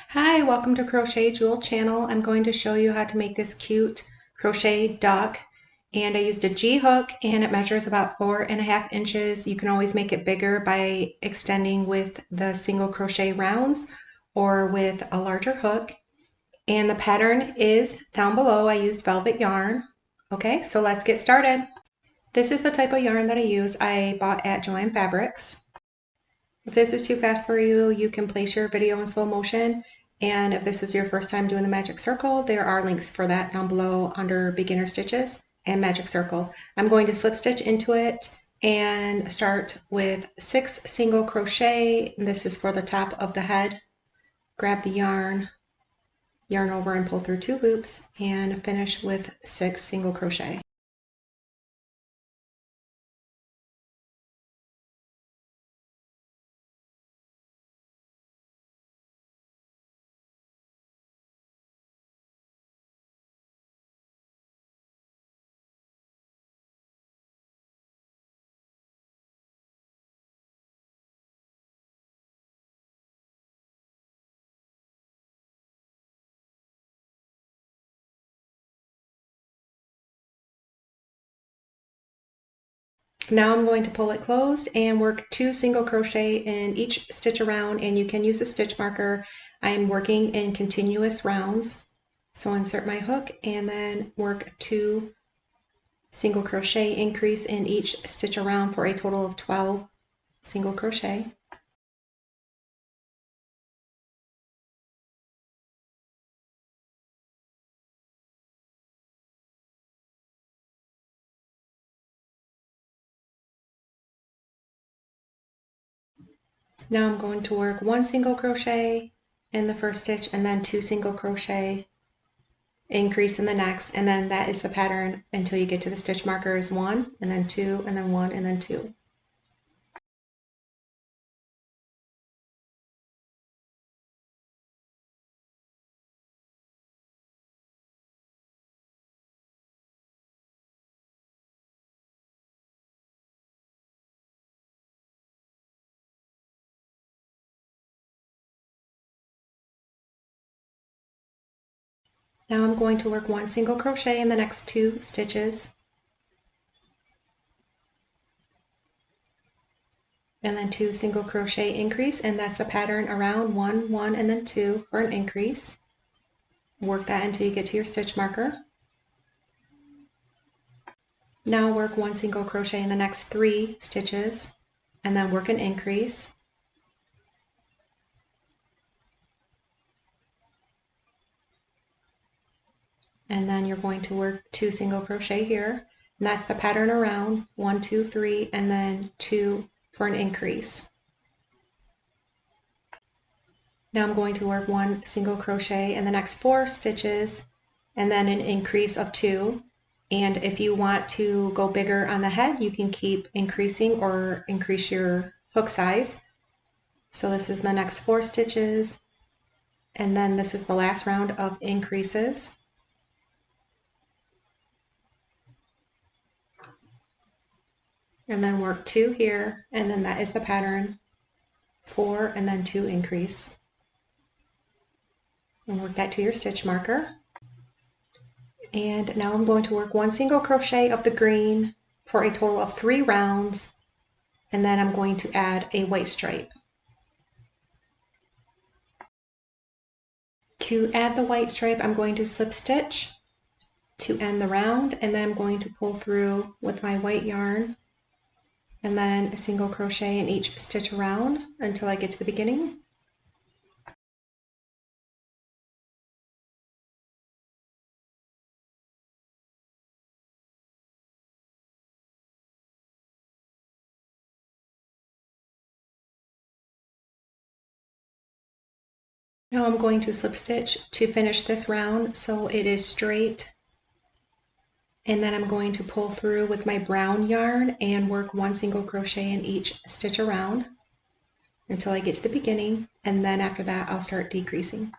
Hi, welcome to Crochet Jewel channel. I'm going to show you how to make this cute crochet duck. And I used a G hook and it measures about 4.5 inches. You can always make it bigger by extending with the single crochet rounds or with a larger hook. And the pattern is down below. I used velvet yarn. Okay, so let's get started. This is the type of yarn that I use. I bought at Joann Fabrics. If this is too fast for you, you can place your video in slow motion. And if this is your first time doing the magic circle, there are links for that down below under beginner stitches and magic circle. I'm going to slip stitch into it and start with 6 single crochet. This is for the top of the head. Grab the yarn over and pull through 2 loops and finish with 6 single crochet. Now I'm going to pull it closed and work 2 single crochet in each stitch around, and you can use a stitch marker. I'm working in continuous rounds. So insert my hook and then work 2 single crochet, increase in each stitch around for a total of 12 single crochet. Now I'm going to work 1 single crochet in the first stitch and then 2 single crochet, increase in the next, and then that is the pattern until you get to the stitch markers 1 and then 2 and then 1 and then 2. Now I'm going to work 1 single crochet in the next 2 stitches, and then 2 single crochet, increase, and that's the pattern around 1, 1, and then 2 for an increase. Work that until you get to your stitch marker. Now work 1 single crochet in the next 3 stitches, and then work an increase. And then you're going to work 2 single crochet here, and that's the pattern around 1, 2, 3, and then 2 for an increase. Now I'm going to work 1 single crochet in the next 4 stitches and then an increase of 2. And if you want to go bigger on the head, you can keep increasing or increase your hook size. So this is the next 4 stitches, and then this is the last round of increases. And then work 2 here, and then that is the pattern, 4 and then 2 increase. And work that to your stitch marker. And now I'm going to work 1 single crochet of the green for a total of 3 rounds, and then I'm going to add a white stripe. To add the white stripe, I'm going to slip stitch to end the round, and then I'm going to pull through with my white yarn and then a single crochet in each stitch around until I get to the beginning. Now I'm going to slip stitch to finish this round so it is straight, and then I'm going to pull through with my brown yarn and work 1 single crochet in each stitch around until I get to the beginning, and then after that I'll start decreasing.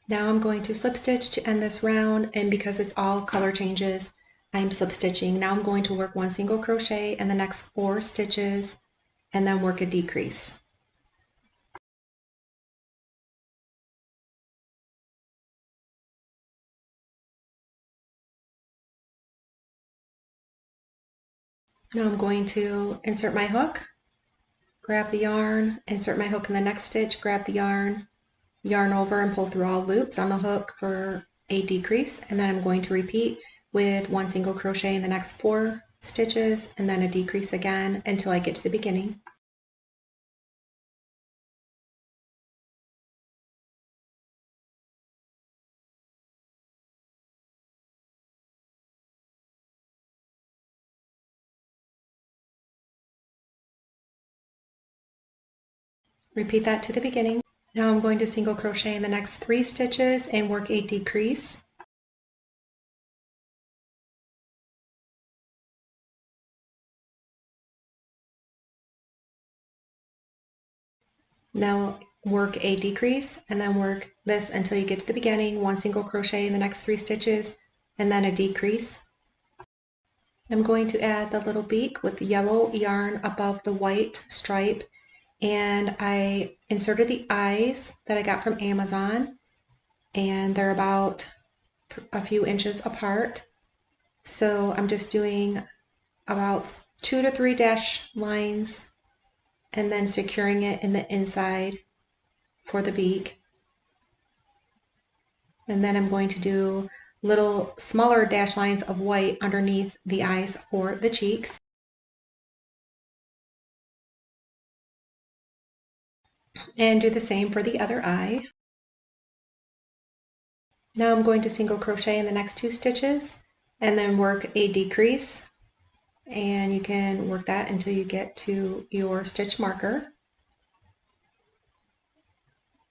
Now I'm going to slip stitch to end this round, and because it's all color changes, I'm slip stitching. Now I'm going to work one single crochet in the next 4 stitches and then work a decrease. Now I'm going to insert my hook, grab the yarn, insert my hook in the next stitch, grab the yarn, yarn over and pull through all loops on the hook for a decrease, and then I'm going to repeat with one single crochet in the next 4 stitches and then a decrease again until I get to the beginning. Repeat that to the beginning. Now I'm going to single crochet in the next 3 stitches and work a decrease. Now work a decrease and then work this until you get to the beginning, one single crochet in the next 3 stitches and then a decrease. I'm going to add the little beak with the yellow yarn above the white stripe, and I inserted the eyes that I got from Amazon, and they're about a few inches apart. So I'm just doing about 2 to 3 dash lines and then securing it in the inside for the beak. And then I'm going to do little smaller dash lines of white underneath the eyes for the cheeks. And do the same for the other eye. Now I'm going to single crochet in the next 2 stitches and then work a decrease, and you can work that until you get to your stitch marker,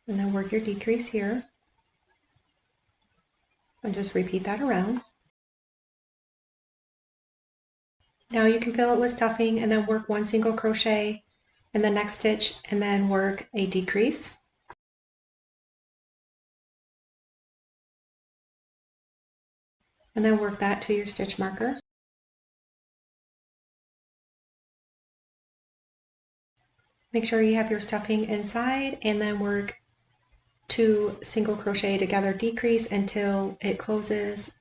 and then work your decrease here and just repeat that around. Now you can fill it with stuffing and then work one single crochet in the next stitch and then work a decrease. And then work that to your stitch marker. Make sure you have your stuffing inside and then work 2 single crochet together decrease until it closes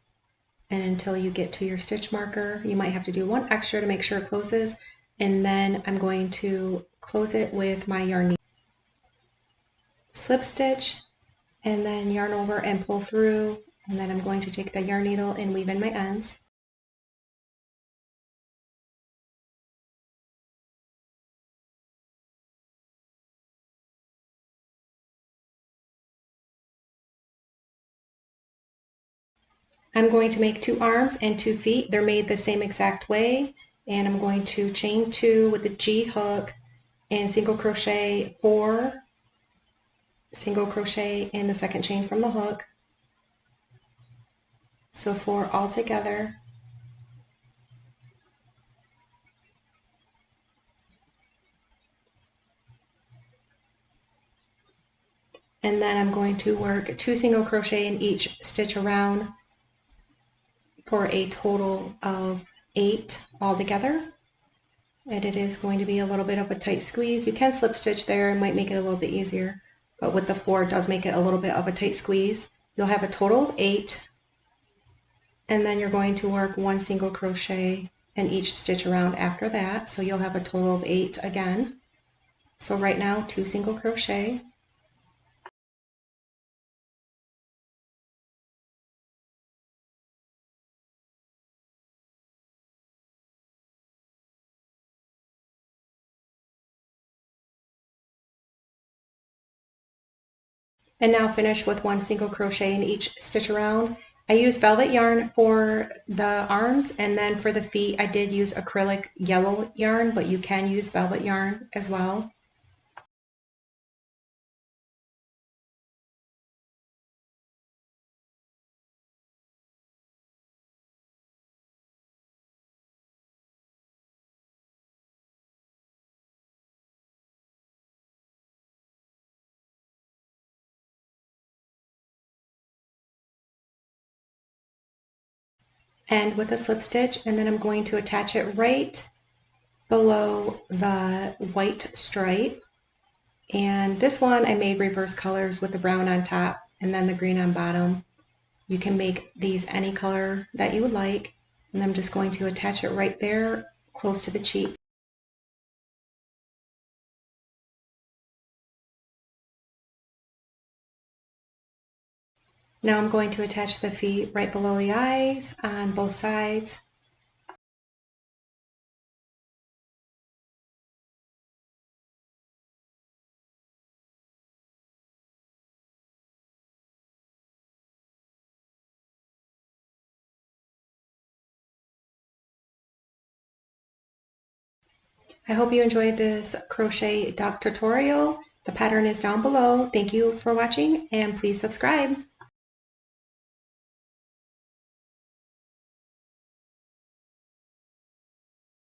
and until you get to your stitch marker. You might have to do 1 extra to make sure it closes, and then I'm going to close it with my yarn needle. Slip stitch and then yarn over and pull through, and then I'm going to take the yarn needle and weave in my ends. I'm going to make 2 arms and 2 feet. They're made the same exact way, and I'm going to chain 2 with the G hook and single crochet 4, single crochet in the second chain from the hook, so 4 all together. And then I'm going to work 2 single crochet in each stitch around for a total of 8 altogether. And it is going to be a little bit of a tight squeeze. You can slip stitch there, it might make it a little bit easier, but with the 4 it does make it a little bit of a tight squeeze. You'll have a total of 8, and then you're going to work 1 single crochet in each stitch around after that, so you'll have a total of 8 again. So right now 2 single crochet, and now finish with 1 single crochet in each stitch around. I used velvet yarn for the arms, and then for the feet I did use acrylic yellow yarn, but you can use velvet yarn as well. end with a slip stitch, and then I'm going to attach it right below the white stripe. And this one I made reverse colors with the brown on top and then the green on bottom. You can make these any color that you would like, and I'm just going to attach it right there close to the cheek. Now I'm going to attach the feet right below the eyes on both sides. I hope you enjoyed this crochet duck tutorial. The pattern is down below. Thank you for watching, and please subscribe.